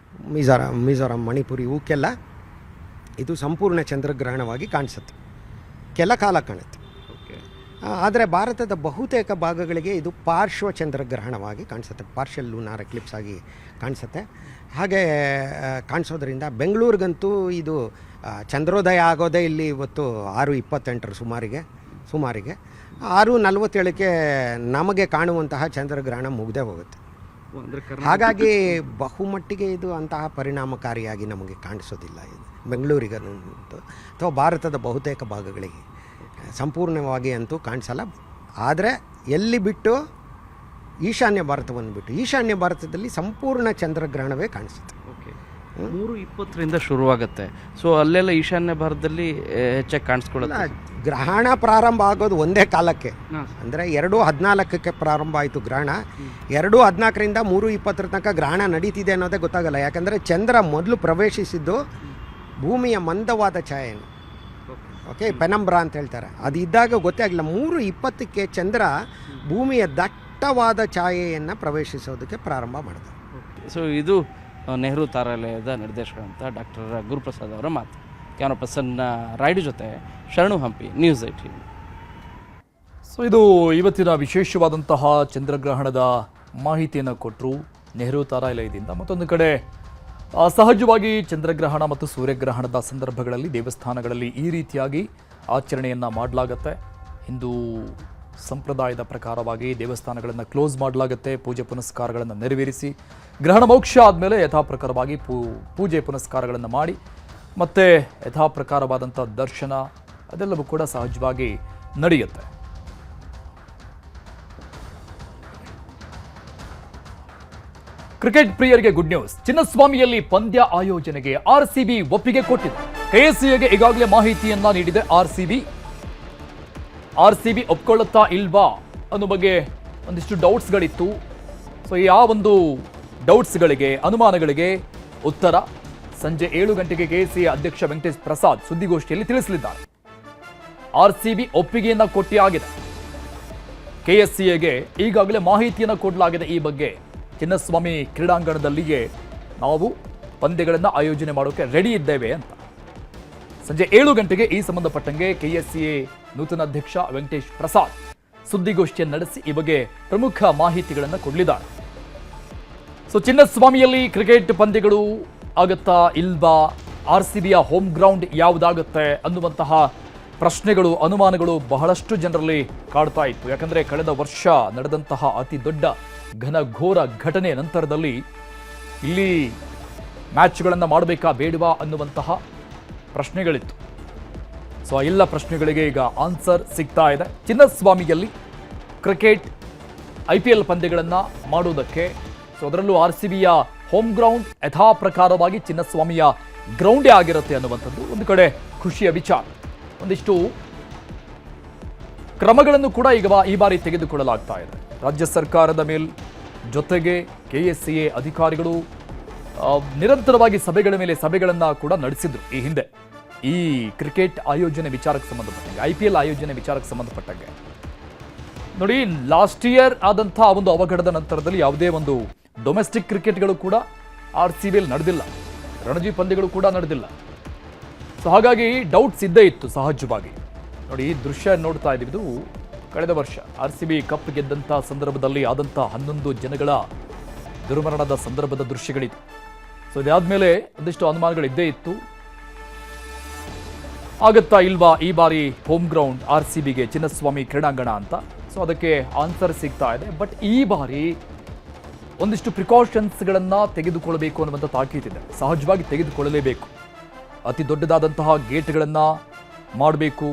ಮಿಜೋರಾಂ, ಮಣಿಪುರಿ ಇವಕ್ಕೆಲ್ಲ ಇದು ಸಂಪೂರ್ಣ ಚಂದ್ರಗ್ರಹಣವಾಗಿ ಕಾಣಿಸುತ್ತೆ. ಕೆಲ ಕಾಲ ಕಾಣುತ್ತೆ. ಆದರೆ ಭಾರತದ ಬಹುತೇಕ ಭಾಗಗಳಿಗೆ ಇದು ಪಾರ್ಶ್ವ ಚಂದ್ರಗ್ರಹಣವಾಗಿ ಕಾಣಿಸುತ್ತೆ, ಪಾರ್ಷಲ್ ಲೂನಾರ್ ಎಕ್ಲಿಪ್ಸ್ ಆಗಿ ಕಾಣಿಸುತ್ತೆ. ಹಾಗೆ ಕಾಣಿಸೋದ್ರಿಂದ ಬೆಂಗಳೂರಿಗಂತೂ ಇದು ಚಂದ್ರೋದಯ ಆಗೋದೇ ಇಲ್ಲಿ ಇವತ್ತು 6:28 ಸುಮಾರಿಗೆ 6:47ಕ್ಕೆ ನಮಗೆ ಕಾಣುವಂತಹ ಚಂದ್ರಗ್ರಹಣ ಮುಗ್ದೇ ಹೋಗುತ್ತೆ. ಹಾಗಾಗಿ ಬಹುಮಟ್ಟಿಗೆ ಇದು ಅಂತಹ ಪರಿಣಾಮಕಾರಿಯಾಗಿ ನಮಗೆ ಕಾಣಿಸೋದಿಲ್ಲ ಇದು ಬೆಂಗಳೂರಿಗಂತೂ, ಅಥವಾ ಭಾರತದ ಬಹುತೇಕ ಭಾಗಗಳಿಗೆ ಸಂಪೂರ್ಣವಾಗಿ ಅಂತೂ ಕಾಣಿಸಲ್ಲ. ಆದರೆ ಎಲ್ಲಿ ಬಿಟ್ಟು ಈಶಾನ್ಯ ಭಾರತವನ್ನು ಬಿಟ್ಟು ಈಶಾನ್ಯ ಭಾರತದಲ್ಲಿ ಸಂಪೂರ್ಣ ಚಂದ್ರಗ್ರಹಣವೇ ಕಾಣಿಸುತ್ತೆ. 3:20ರಿಂದ ಶುರುವಾಗುತ್ತೆ. ಸೊ ಅಲ್ಲೆಲ್ಲ ಈಶಾನ್ಯ ಭಾರತದಲ್ಲಿ ಹೆಚ್ಚಾಗಿ ಕಾಣಿಸ್ಕೊಳ್ಳುತ್ತೆ. ಗ್ರಹಣ ಪ್ರಾರಂಭ ಆಗೋದು ಒಂದೇ ಕಾಲಕ್ಕೆ, ಅಂದರೆ 2:14ಕ್ಕೆ ಪ್ರಾರಂಭ ಆಯಿತು ಗ್ರಹಣ. 2:14ರಿಂದ 3:20 ತನಕ ಗ್ರಹಣ ನಡೀತಿದೆ ಅನ್ನೋದೇ ಗೊತ್ತಾಗಲ್ಲ. ಯಾಕಂದರೆ ಚಂದ್ರ ಮೊದಲು ಪ್ರವೇಶಿಸಿದ್ದು ಭೂಮಿಯ ಮಂದವಾದ ಛಾಯೆಯನ್ನು, ಪೆನಂಬ್ರಾ ಅಂತ ಹೇಳ್ತಾರೆ, ಅದು ಇದ್ದಾಗ ಗೊತ್ತೇ ಆಗಿಲ್ಲ. 3:20ಕ್ಕೆ ಚಂದ್ರ ಭೂಮಿಯ ದಟ್ಟವಾದ ಛಾಯೆಯನ್ನು ಪ್ರವೇಶಿಸೋದಕ್ಕೆ ಪ್ರಾರಂಭ ಮಾಡಿದ. ಸೊ ಇದು ನೆಹರು ತಾರಾಲಯದ ನಿರ್ದೇಶಕ ಅಂತ ಡಾಕ್ಟರ್ ಗುರುಪ್ರಸಾದ್ ಅವರ ಮಾತು. ಕ್ಯಾಮರಾ ಪರ್ಸನ್ ರಾಯ್ಡು ಜೊತೆ ಶರಣು ಹಂಪಿ, ನ್ಯೂಸ್ 18. ಸೊ ಇದು ಇವತ್ತಿನ ವಿಶೇಷವಾದಂತಹ ಚಂದ್ರಗ್ರಹಣದ ಮಾಹಿತಿಯನ್ನು ಕೊಟ್ಟರು ನೆಹರು ತಾರಾಲಯದಿಂದ. ಮತ್ತೊಂದು ಕಡೆ ಸಹಜವಾಗಿ ಚಂದ್ರಗ್ರಹಣ ಮತ್ತು ಸೂರ್ಯಗ್ರಹಣದ ಸಂದರ್ಭಗಳಲ್ಲಿ ದೇವಸ್ಥಾನಗಳಲ್ಲಿ ಈ ರೀತಿಯಾಗಿ ಆಚರಣೆಯನ್ನು ಮಾಡಲಾಗತ್ತೆ. ಹಿಂದೂ ಸಂಪ್ರದಾಯದ ಪ್ರಕಾರವಾಗಿ ದೇವಸ್ಥಾನಗಳನ್ನು ಕ್ಲೋಸ್ ಮಾಡಲಾಗುತ್ತೆ. ಪೂಜೆ ಪುನಸ್ಕಾರಗಳನ್ನು ನೆರವೇರಿಸಿ ಗ್ರಹಣ ಮೋಕ್ಷ ಆದಮೇಲೆ ಯಥಾಪ್ರಕಾರವಾಗಿ ಪೂಜೆ ಪುನಸ್ಕಾರಗಳನ್ನು ಮಾಡಿ ಮತ್ತೆ ಯಥಾಪ್ರಕಾರವಾದಂಥ ದರ್ಶನ ಅದೆಲ್ಲವೂ ಕೂಡ ಸಹಜವಾಗಿ ನಡೆಯುತ್ತೆ. ಕ್ರಿಕೆಟ್ ಪ್ರಿಯರಿಗೆ ಗುಡ್ ನ್ಯೂಸ್. ಚಿನ್ನಸ್ವಾಮಿಯಲ್ಲಿ ಪಂದ್ಯ ಆಯೋಜನೆಗೆ RCB ಒಪ್ಪಿಗೆ ಕೊಟ್ಟಿದೆ. KCAಗೆ ಈಗಾಗಲೇ ಮಾಹಿತಿಯನ್ನ ನೀಡಿದೆ RCB ಒಪ್ಕೊಳ್ಳುತ್ತಾ ಇಲ್ವಾ ಅನ್ನೋ ಬಗ್ಗೆ ಒಂದಿಷ್ಟು ಡೌಟ್ಸ್ಗಳಿತ್ತು. ಸೊ ಈ ಒಂದು ಡೌಟ್ಸ್ಗಳಿಗೆ, ಅನುಮಾನಗಳಿಗೆ ಉತ್ತರ ಸಂಜೆ 7 ಗಂಟೆಗೆ KCA ಅಧ್ಯಕ್ಷ ವೆಂಕಟೇಶ್ ಪ್ರಸಾದ್ ಸುದ್ದಿಗೋಷ್ಠಿಯಲ್ಲಿ ತಿಳಿಸಲಿದ್ದಾರೆ. RCB ಒಪ್ಪಿಗೆಯನ್ನ ಕೊಟ್ಟಿಯಾಗಿದೆ. KCAಗೆ ಈಗಾಗಲೇ ಮಾಹಿತಿಯನ್ನು ಕೊಡಲಾಗಿದೆ. ಈ ಬಗ್ಗೆ ಚಿನ್ನಸ್ವಾಮಿ ಕ್ರೀಡಾಂಗಣದಲ್ಲಿಯೇ ನಾವು ಪಂದ್ಯಗಳನ್ನು ಆಯೋಜನೆ ಮಾಡೋಕೆ ರೆಡಿ ಇದ್ದೇವೆ ಅಂತ ಸಂಜೆ 7 ಗಂಟೆಗೆ ಈ ಸಂಬಂಧಪಟ್ಟಂಗೆ KCA ನೂತನ ಅಧ್ಯಕ್ಷ ವೆಂಕಟೇಶ್ ಪ್ರಸಾದ್ ಸುದ್ದಿಗೋಷ್ಠಿಯನ್ನು ನಡೆಸಿ ಈ ಬಗ್ಗೆ ಪ್ರಮುಖ ಮಾಹಿತಿಗಳನ್ನು ಕೊಡಲಿದ್ದಾರೆ. ಸೊ ಚಿನ್ನಸ್ವಾಮಿಯಲ್ಲಿ ಕ್ರಿಕೆಟ್ ಪಂದ್ಯಗಳು ಆಗುತ್ತಾ ಇಲ್ವಾ, RCBಯ ಹೋಮ್ ಗ್ರೌಂಡ್ ಯಾವುದಾಗುತ್ತೆ ಅನ್ನುವಂತಹ ಪ್ರಶ್ನೆಗಳು, ಅನುಮಾನಗಳು ಬಹಳಷ್ಟು ಜನರಲ್ಲಿ ಕಾಡ್ತಾ ಇತ್ತು. ಯಾಕಂದರೆ ಕಳೆದ ವರ್ಷ ನಡೆದಂತಹ ಅತಿ ದೊಡ್ಡ ಘನಘೋರ ಘಟನೆ ನಂತರದಲ್ಲಿ ಇಲ್ಲಿ ಮ್ಯಾಚ್ಗಳನ್ನು ಮಾಡಬೇಕಾ ಬೇಡವಾ ಅನ್ನುವಂತಹ ಪ್ರಶ್ನೆಗಳಿತ್ತು. ಸೊ ಆ ಎಲ್ಲ ಪ್ರಶ್ನೆಗಳಿಗೆ ಈಗ ಆನ್ಸರ್ ಸಿಗ್ತಾ ಇದೆ. ಚಿನ್ನಸ್ವಾಮಿಯಲ್ಲಿ ಕ್ರಿಕೆಟ್ IPL ಪಂದ್ಯಗಳನ್ನು ಮಾಡುವುದಕ್ಕೆ, ಸೊ ಅದರಲ್ಲೂ RCBಯ ಹೋಮ್ ಗ್ರೌಂಡ್ ಯಥಾಪ್ರಕಾರವಾಗಿ ಚಿನ್ನಸ್ವಾಮಿಯ ಗ್ರೌಂಡೇ ಆಗಿರುತ್ತೆ ಅನ್ನುವಂಥದ್ದು ಒಂದು ಕಡೆ ಖುಷಿಯ ವಿಚಾರ. ಒಂದಿಷ್ಟು ಕ್ರಮಗಳನ್ನು ಕೂಡ ಈಗ ಈ ಬಾರಿ ತೆಗೆದುಕೊಳ್ಳಲಾಗ್ತಾ ಇದೆ ರಾಜ್ಯ ಸರ್ಕಾರದ ಜೊತೆಗೆ KCA ಅಧಿಕಾರಿಗಳು ನಿರಂತರವಾಗಿ ಸಭೆಗಳ ಮೇಲೆ ಸಭೆಗಳನ್ನು ಕೂಡ ನಡೆಸಿದ್ರು ಈ ಹಿಂದೆ. ಈ ಕ್ರಿಕೆಟ್ ಆಯೋಜನೆ ವಿಚಾರಕ್ಕೆ ಸಂಬಂಧಪಟ್ಟಂಗೆ, IPL ಆಯೋಜನೆ ವಿಚಾರಕ್ಕೆ ಸಂಬಂಧಪಟ್ಟಂಗೆ ನೋಡಿ, ಲಾಸ್ಟ್ ಇಯರ್ ಆದಂಥ ಒಂದು ಅವಘಡದ ನಂತರದಲ್ಲಿ ಯಾವುದೇ ಒಂದು ಡೊಮೆಸ್ಟಿಕ್ ಕ್ರಿಕೆಟ್ಗಳು ಕೂಡ RCBಯಲ್ಲಿ ನಡೆದಿಲ್ಲ, ರಣಜಿ ಪಂದ್ಯಗಳು ಕೂಡ ನಡೆದಿಲ್ಲ. ಸೊ ಹಾಗಾಗಿ ಡೌಟ್ಸ್ ಇದ್ದೇ ಇತ್ತು ಸಹಜವಾಗಿ. ನೋಡಿ, ಈ ದೃಶ್ಯ ನೋಡ್ತಾ ಇದ್ದೀವಿ, ಇದು ಕಳೆದ ವರ್ಷ RCB ಕಪ್ ಗೆದ್ದಂಥ ಸಂದರ್ಭದಲ್ಲಿ ಆದಂಥ 11 ಜನಗಳ ದುರ್ಮರಣದ ಸಂದರ್ಭದ ದೃಶ್ಯಗಳಿತ್ತು. ಸೊ ಇದಾದ್ಮೇಲೆ ಒಂದಿಷ್ಟು ಅನುಮಾನಗಳಿದ್ದೇ ಇತ್ತು, ಆಗತ್ತಾ ಇಲ್ವಾ ಈ ಬಾರಿ ಹೋಮ್ ಗ್ರೌಂಡ್ RCBಗೆ ಚಿನ್ನಸ್ವಾಮಿ ಕ್ರೀಡಾಂಗಣ ಅಂತ. ಸೊ ಅದಕ್ಕೆ ಆನ್ಸರ್ ಸಿಗ್ತಾ ಇದೆ. ಬಟ್ ಈ ಬಾರಿ ಒಂದಿಷ್ಟು ಪ್ರಿಕಾಷನ್ಸ್ಗಳನ್ನು ತೆಗೆದುಕೊಳ್ಳಬೇಕು ಅನ್ನುವಂಥ ತಾಕೀತಿದೆ. ಸಹಜವಾಗಿ ತೆಗೆದುಕೊಳ್ಳಲೇಬೇಕು. ಅತಿ ದೊಡ್ಡದಾದಂತಹ ಗೇಟ್ಗಳನ್ನು ಮಾಡಬೇಕು,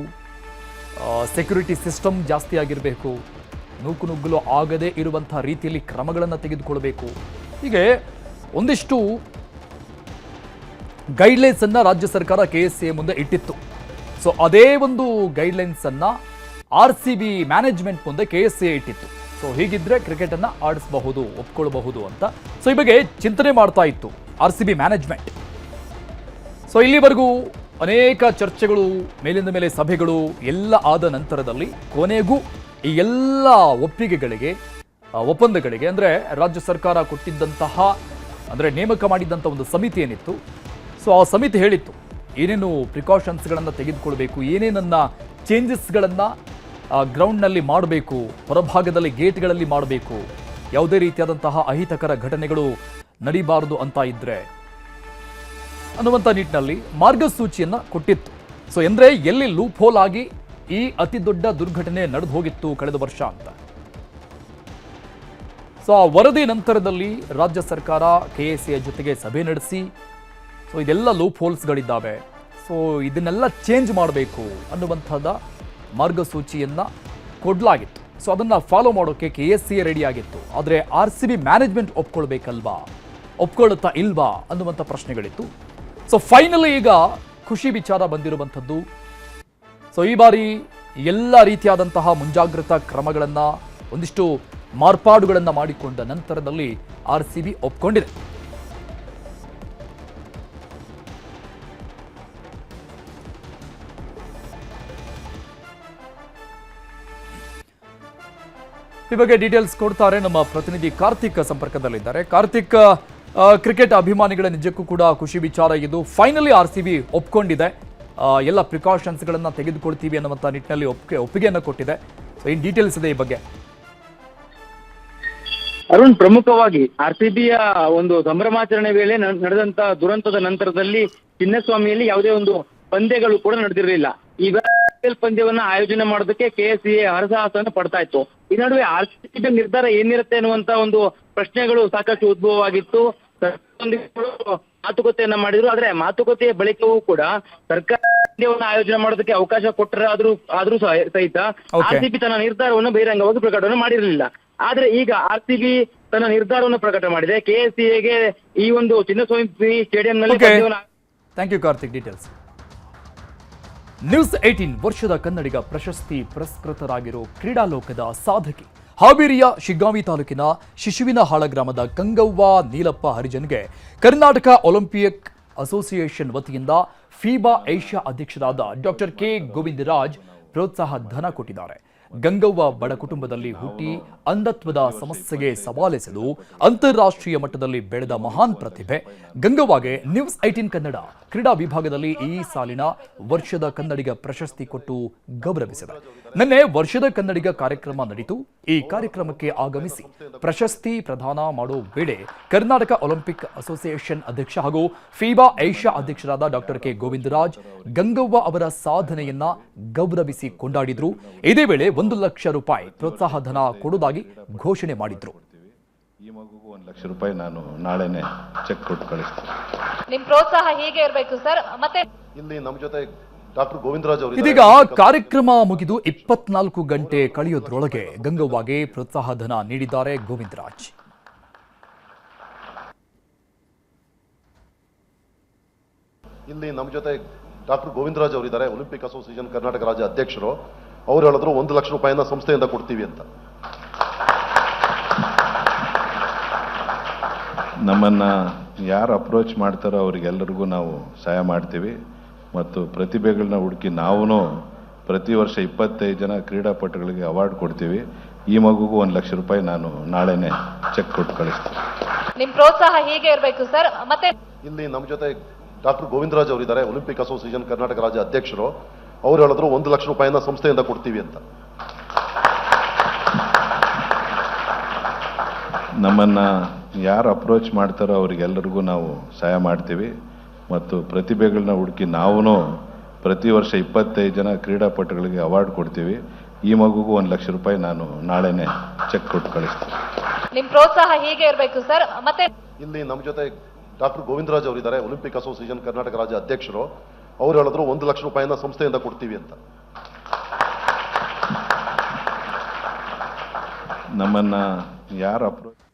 ಸೆಕ್ಯೂರಿಟಿ ಸಿಸ್ಟಮ್ ಜಾಸ್ತಿ ಆಗಿರಬೇಕು, ನೂಕುನುಗ್ಗಲು ಆಗದೇ ಇರುವಂಥ ರೀತಿಯಲ್ಲಿ ಕ್ರಮಗಳನ್ನು ತೆಗೆದುಕೊಳ್ಬೇಕು. ಹೀಗೆ ಒಂದಿಷ್ಟು ಗೈಡ್ಲೈನ್ಸನ್ನು ರಾಜ್ಯ ಸರ್ಕಾರ KSCA ಮುಂದೆ ಇಟ್ಟಿತ್ತು. ಸೊ ಅದೇ ಒಂದು ಗೈಡ್ಲೈನ್ಸನ್ನು RCB ಮ್ಯಾನೇಜ್ಮೆಂಟ್ ಮುಂದೆ KSCA ಇಟ್ಟಿತ್ತು. ಸೊ ಹೀಗಿದ್ರೆ ಕ್ರಿಕೆಟನ್ನು ಆಡಿಸಬಹುದು, ಒಪ್ಕೊಳ್ಬಹುದು ಅಂತ. ಸೊ ಈ ಬಗ್ಗೆ ಚಿಂತನೆ ಮಾಡ್ತಾ ಇತ್ತು RCB ಮ್ಯಾನೇಜ್ಮೆಂಟ್. ಸೊ ಇಲ್ಲಿವರೆಗೂ ಅನೇಕ ಚರ್ಚೆಗಳು, ಮೇಲಿಂದ ಮೇಲೆ ಸಭೆಗಳು ಎಲ್ಲ ಆದ ನಂತರದಲ್ಲಿ ಕೊನೆಗೂ ಈ ಎಲ್ಲ ಒಪ್ಪಂದಗಳಿಗೆ ಅಂದರೆ ರಾಜ್ಯ ಸರ್ಕಾರ ಕೊಟ್ಟಿದ್ದಂತಹ ಅಂದರೆ ನೇಮಕ ಮಾಡಿದ್ದಂಥ ಒಂದು ಸಮಿತಿ ಏನಿತ್ತು, ಸೊ ಆ ಸಮಿತಿ ಹೇಳಿತ್ತು ಏನೇನು ಪ್ರಿಕಾಷನ್ಸ್ಗಳನ್ನು ತೆಗೆದುಕೊಳ್ಬೇಕು, ಏನೇನನ್ನ ಚೇಂಜಸ್ಗಳನ್ನು ಗ್ರೌಂಡ್ನಲ್ಲಿ ಮಾಡಬೇಕು, ಹೊರಭಾಗದಲ್ಲಿ ಗೇಟ್ಗಳಲ್ಲಿ ಮಾಡಬೇಕು, ಯಾವುದೇ ರೀತಿಯಾದಂತಹ ಅಹಿತಕರ ಘಟನೆಗಳು ನಡೀಬಾರದು ಅಂತ ಇದ್ರೆ ಅನ್ನುವಂಥ ನಿಟ್ಟಿನಲ್ಲಿ ಮಾರ್ಗಸೂಚಿಯನ್ನು ಕೊಟ್ಟಿತ್ತು. ಸೊ ಅಂದರೆ ಎಲ್ಲಿ ಲೂಪ್ ಹೋಲ್ ಆಗಿ ಈ ಅತಿ ದೊಡ್ಡ ದುರ್ಘಟನೆ ನಡೆದು ಹೋಗಿತ್ತು ಕಳೆದ ವರ್ಷ ಅಂತ. ಸೊ ಆ ವರದಿ ನಂತರದಲ್ಲಿ ರಾಜ್ಯ ಸರ್ಕಾರ KSCA ಜೊತೆಗೆ ಸಭೆ ನಡೆಸಿ, ಸೊ ಇದೆಲ್ಲ ಲೂಪ್ ಹೋಲ್ಸ್ಗಳಿದ್ದಾವೆ, ಸೊ ಇದನ್ನೆಲ್ಲ ಚೇಂಜ್ ಮಾಡಬೇಕು ಅನ್ನುವಂಥದ್ದು ಮಾರ್ಗಸೂಚಿಯನ್ನು ಕೊಡಲಾಗಿತ್ತು. ಸೊ ಅದನ್ನು ಫಾಲೋ ಮಾಡೋಕ್ಕೆ KSCA ರೆಡಿ ಆಗಿತ್ತು. ಆದರೆ RCB ಮ್ಯಾನೇಜ್ಮೆಂಟ್ ಒಪ್ಕೊಳ್ಬೇಕಲ್ವಾ, ಒಪ್ಕೊಳ್ಳುತ್ತಾ ಇಲ್ವಾ ಅನ್ನುವಂಥ ಪ್ರಶ್ನೆಗಳಿತ್ತು. ಸೊ ಫೈನಲಿ ಈಗ ಖುಷಿ ವಿಚಾರ ಬಂದಿರುವಂಥದ್ದು. ಸೊ ಈ ಬಾರಿ ಎಲ್ಲ ರೀತಿಯಾದಂತಹ ಮುಂಜಾಗ್ರತಾ ಕ್ರಮಗಳನ್ನು, ಒಂದಿಷ್ಟು ಮಾರ್ಪಾಡುಗಳನ್ನು ಮಾಡಿಕೊಂಡ ನಂತರದಲ್ಲಿ RCB ಒಪ್ಕೊಂಡಿದೆ. ಈ ಬಗ್ಗೆ ಡೀಟೇಲ್ಸ್ ಕೊಡ್ತಾರೆ ನಮ್ಮ ಪ್ರತಿನಿಧಿ ಕಾರ್ತಿಕ್ ಸಂಪರ್ಕದಲ್ಲಿದ್ದಾರೆ. ಕಾರ್ತಿಕ್, ಕ್ರಿಕೆಟ್ ಅಭಿಮಾನಿಗಳ ನಿಜಕ್ಕೂ ಕೂಡ ಖುಷಿ ವಿಚಾರ ಇದು. ಫೈನಲಿ RCB ಒಪ್ಕೊಂಡಿದೆ, ಎಲ್ಲ ಪ್ರಿಕಾಷನ್ಸ್ಗಳನ್ನು ತೆಗೆದುಕೊಳ್ತೀವಿ ಅನ್ನುವಂಥ ನಿಟ್ಟಿನಲ್ಲಿ ಒಪ್ಪಿಗೆಯನ್ನು ಕೊಟ್ಟಿದೆ. ಸೊ ಈ ಡೀಟೇಲ್ಸ್ ಇದೆ ಈ ಬಗ್ಗೆ. ಅರುಣ್, ಪ್ರಮುಖವಾಗಿ RCBಯ ಒಂದು ಸಂಭ್ರಮಾಚರಣೆ ವೇಳೆ ನಡೆದಂತ ದುರಂತದ ನಂತರದಲ್ಲಿ ಚಿನ್ನಸ್ವಾಮಿಯಲ್ಲಿ ಯಾವುದೇ ಒಂದು ಪಂದ್ಯಗಳು ಕೂಡ ನಡೆದಿರಲಿಲ್ಲ. ಈಗ ಪಂದ್ಯವನ್ನ ಆಯೋಜನೆ ಮಾಡೋದಕ್ಕೆ KSCA ಹರಸಾಹಸವನ್ನು ಪಡ್ತಾ ಇತ್ತು. ಈ ನಡುವೆ RCB ನಿರ್ಧಾರ ಏನಿರುತ್ತೆ ಅನ್ನುವಂತ ಒಂದು ಪ್ರಶ್ನೆಗಳು ಸಾಕಷ್ಟು ಉದ್ಭವವಾಗಿತ್ತು. ಮಾತುಕತೆಯನ್ನ ಮಾಡಿದ್ರು. ಆದ್ರೆ ಮಾತುಕತೆಯ ಬಳಿಕವೂ ಕೂಡ ಸರ್ಕಾರ ಪಂದ್ಯವನ್ನು ಆಯೋಜನೆ ಮಾಡೋದಕ್ಕೆ ಅವಕಾಶ ಕೊಟ್ಟರೆ ಆದ್ರೂ ಸಹಿತ RCB ತನ್ನ ನಿರ್ಧಾರವನ್ನು ಬಹಿರಂಗವಾಗಿ ಪ್ರಕಟಣೆ ಮಾಡಿರಲಿಲ್ಲ. ಆದ್ರೆ ಈಗ RCB ತನ್ನ ನಿರ್ಧಾರವನ್ನು ಪ್ರಕಟ ಮಾಡಿದೆ. KSCAಗೆ ಈ ಒಂದು ಚಿನ್ನಸ್ವಾಮಿ ಸ್ಟೇಡಿಯಂನಲ್ಲಿ thank you Karthik, details. News 18 ವರ್ಷದ ಕನ್ನಡಿಗ ಪ್ರಶಸ್ತಿ ಪುರಸ್ಕೃತರಾಗಿರೋ ಕ್ರೀಡಾಲೋಕದ ಸಾಧಕಿ, ಹಾವೇರಿಯ ಶಿಗ್ಗಾಂವಿ ತಾಲೂಕಿನ ಶಿಶುವಿನಹಾಳ ಗ್ರಾಮದ ಗಂಗವ್ವ ನೀಲಪ್ಪ ಹರಿಜನ್ಗೆ ಕರ್ನಾಟಕ ಒಲಿಂಪಿಕ್ ಅಸೋಸಿಯೇಷನ್ ವತಿಯಿಂದ FIBA ಏಷ್ಯಾ ಅಧ್ಯಕ್ಷರಾದ ಡಾಕ್ಟರ್ K ಗೋವಿಂದರಾಜ್ ಪ್ರೋತ್ಸಾಹ ಧನ ಕೊಟ್ಟಿದ್ದಾರೆ. ಗಂಗವ್ವ ಬಡ ಕುಟುಂಬದಲ್ಲಿ ಹುಟ್ಟಿ ಅಂಧತ್ವದ ಸಮಸ್ಯೆಗೆ ಸವಾಲೆಸೆದು ಅಂತಾರಾಷ್ಟ್ರೀಯ ಮಟ್ಟದಲ್ಲಿ ಬೆಳೆದ ಮಹಾನ್ ಪ್ರತಿಭೆ ಗಂಗವ್ವಗೆ ನ್ಯೂಸ್ 18 ಕನ್ನಡ ಕ್ರೀಡಾ ವಿಭಾಗದಲ್ಲಿ ಈ ಸಾಲಿನ ವರ್ಷದ ಕನ್ನಡಿಗ ಪ್ರಶಸ್ತಿ ಕೊಟ್ಟು ಗೌರವಿಸಿದೆ. ನಿನ್ನೆ ವರ್ಷದ ಕನ್ನಡಿಗ ಕಾರ್ಯಕ್ರಮ ನಡೆಯಿತು. ಈ ಕಾರ್ಯಕ್ರಮಕ್ಕೆ ಆಗಮಿಸಿ ಪ್ರಶಸ್ತಿ ಪ್ರದಾನ ಮಾಡುವ ವೇಳೆ ಕರ್ನಾಟಕ ಒಲಿಂಪಿಕ್ ಅಸೋಸಿಯೇಷನ್ ಅಧ್ಯಕ್ಷ ಹಾಗೂ FIBA ಏಷ್ಯಾ ಅಧ್ಯಕ್ಷರಾದ ಡಾಕ್ಟರ್ K ಗೋವಿಂದರಾಜ್ ಗಂಗವ್ವ ಅವರ ಸಾಧನೆಯನ್ನ ಗೌರವಿಸಿ ಕೊಂಡಾಡಿದ್ರು. ಇದೇ ವೇಳೆ 1 ಲಕ್ಷ ರೂಪಾಯಿ ಪ್ರೋತ್ಸಾಹ ಧನ ಕೊಡುವುದಾಗಿ ಘೋಷಣೆ ಮಾಡಿದ್ರು. ಈ ಮಗುಗೂ 1 ಲಕ್ಷ ರೂಪಾಯಿ ನಾನು ನಾಳೆನೆ ಚೆಕ್ ಕೊಟ್ಟು ಕಳಿಸ್ತೀನಿ. ನಿಮ್ ಪ್ರೋತ್ಸಾಹ ಹೀಗೆ ಇರಬೇಕು ಸರ್. ಮತ್ತೆ ಇಲ್ಲಿ ನಮ್ಮ ಜೊತೆ ಡಾಕ್ಟರ್ ಗೋವಿಂದರಾಜ್ ಅವರು ಇದೀಗ ಕಾರ್ಯಕ್ರಮ ಮುಗಿದು 24 ಗಂಟೆ ಕಳೆಯೋದ್ರೊಳಗೆ ಗಂಗವ್ವಗೆ ಪ್ರೋತ್ಸಾಹ ಧನ ನೀಡಿದ್ದಾರೆ ಗೋವಿಂದರಾಜ್. ಇಲ್ಲಿ ನಮ್ಮ ಜೊತೆ ಡಾಕ್ಟರ್ ಗೋವಿಂದರಾಜ್ ಅವರಿದ್ದಾರೆ, ಒಲಿಂಪಿಕ್ ಅಸೋಸಿಯೇಷನ್ ಕರ್ನಾಟಕ ರಾಜ್ಯ ಅಧ್ಯಕ್ಷರು. ಅವ್ರು ಹೇಳಿದ್ರು 1 ಲಕ್ಷ ರೂಪಾಯಿನ ಸಂಸ್ಥೆಯಿಂದ ಕೊಡ್ತೀವಿ ಅಂತ. ನಮ್ಮನ್ನ ಯಾರು ಅಪ್ರೋಚ್ ಮಾಡ್ತಾರೋ ಅವರಿಗೆಲ್ಲರಿಗೂ ನಾವು ಸಹಾಯ ಮಾಡ್ತೀವಿ ಮತ್ತು ಪ್ರತಿಭೆಗಳನ್ನ ಹುಡುಕಿ ನಾವು ಪ್ರತಿ ವರ್ಷ 25 ಜನ ಕ್ರೀಡಾಪಟುಗಳಿಗೆ ಅವಾರ್ಡ್ ಕೊಡ್ತೀವಿ. ಈ ಮಗುಗೂ 1 ಲಕ್ಷ ರೂಪಾಯಿ ನಾನು ನಾಳೆನೆ ಚೆಕ್ ಕೊಟ್ಟು ಕಳಿಸ್ತೀನಿ. ನಿಮ್ ಪ್ರೋತ್ಸಾಹ ಹೀಗೆ ಇರಬೇಕು ಸರ್. ಮತ್ತೆ ಇಲ್ಲಿ ನಮ್ಮ ಜೊತೆ ಡಾಕ್ಟರ್ ಗೋವಿಂದರಾಜ್ ಅವರಿದ್ದಾರೆ, ಒಲಿಂಪಿಕ್ ಅಸೋಸಿಯೇಷನ್ ಕರ್ನಾಟಕ ರಾಜ್ಯ ಅಧ್ಯಕ್ಷರು. ಅವ್ರು ಹೇಳಿದ್ರು 1 ಲಕ್ಷ ರೂಪಾಯಿನ ಸಂಸ್ಥೆಯಿಂದ ಕೊಡ್ತೀವಿ ಅಂತ. ನಮ್ಮನ್ನ ಯಾರು ಅಪ್ರೋಚ್ ಮಾಡ್ತಾರೋ ಅವರಿಗೆಲ್ಲರಿಗೂ ನಾವು ಸಹಾಯ ಮಾಡ್ತೀವಿ ಮತ್ತು ಪ್ರತಿಭೆಗಳನ್ನ ಹುಡುಕಿ ನಾವು ಪ್ರತಿ ವರ್ಷ 25 ಜನ ಕ್ರೀಡಾಪಟುಗಳಿಗೆ ಅವಾರ್ಡ್ ಕೊಡ್ತೀವಿ. ಈ ಮಗುಗೂ 1 ಲಕ್ಷ ರೂಪಾಯಿ ನಾನು ನಾಳೆನೆ ಚೆಕ್ ಕೊಟ್ಟು ಕಳಿಸ್ತೀನಿ. ನಿಮ್ ಪ್ರೋತ್ಸಾಹ ಹೀಗೆ ಇರಬೇಕು ಸರ್. ಮತ್ತೆ ಇಲ್ಲಿ ನಮ್ಮ ಜೊತೆ ಡಾಕ್ಟರ್ ಗೋವಿಂದರಾಜ್ ಅವರಿದ್ದಾರೆ, ಒಲಿಂಪಿಕ್ ಅಸೋಸಿಯೇಷನ್ ಕರ್ನಾಟಕ ರಾಜ್ಯ ಅಧ್ಯಕ್ಷರು. ಅವ್ರು ಹೇಳಿದ್ರು 1 ಲಕ್ಷ ರೂಪಾಯಿನ ಸಂಸ್ಥೆಯಿಂದ ಕೊಡ್ತೀವಿ ಅಂತ. ನಮ್ಮನ್ನ ಯಾರು ಅಪ್ರೋಚ್